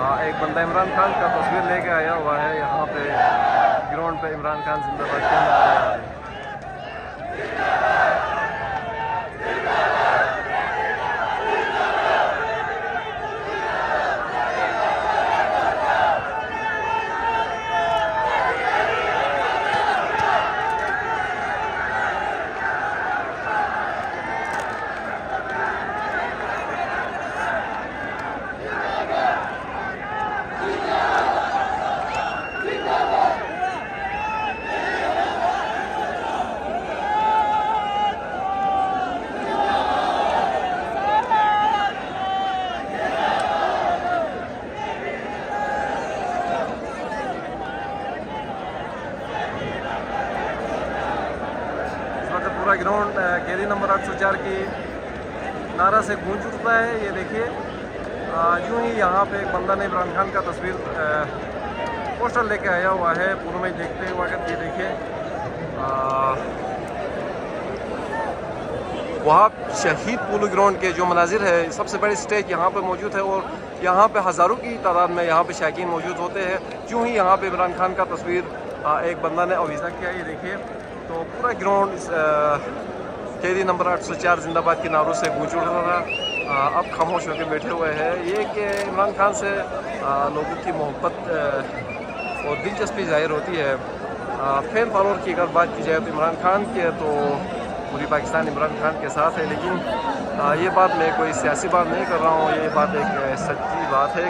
एक बंदा इमरान खान का तस्वीर लेके आया हुआ है यहाँ पे ग्राउंड पे। इमरान खान जिंदाबाद के नारे। पूरा ग्राउंड कैदी नंबर 804 की नारा से गूंज उठता है। ये देखिए यूं ही यहाँ पे एक बंदा ने इमरान खान का तस्वीर पोस्टर लेके आया हुआ है पूर्व में देखते हुए वक्त। ये देखिए वहाँ शहीद पोलो ग्राउंड के जो मनाजिर है, सबसे बड़ी स्टेज यहाँ पे मौजूद है और यहाँ पे हज़ारों की तादाद में यहाँ पे शायकीन मौजूद होते हैं। यूँ ही यहाँ पे इमरान खान का तस्वीर एक बंदा ने अवीज़ा किया। ये देखिए तो पूरा ग्राउंड इस कैदी नंबर 804 जिंदाबाद के नारों से गूंज उठ रहा था। अब खामोश होकर बैठे हुए हैं। ये कि इमरान खान से लोगों की मोहब्बत और दिलचस्पी जाहिर होती है। फैन फॉलोअर की अगर बात की जाए तो इमरान खान की है तो पूरी पाकिस्तान इमरान खान के साथ है। लेकिन ये बात मैं कोई सियासी बात नहीं कर रहा हूँ, ये बात एक सच्ची बात है।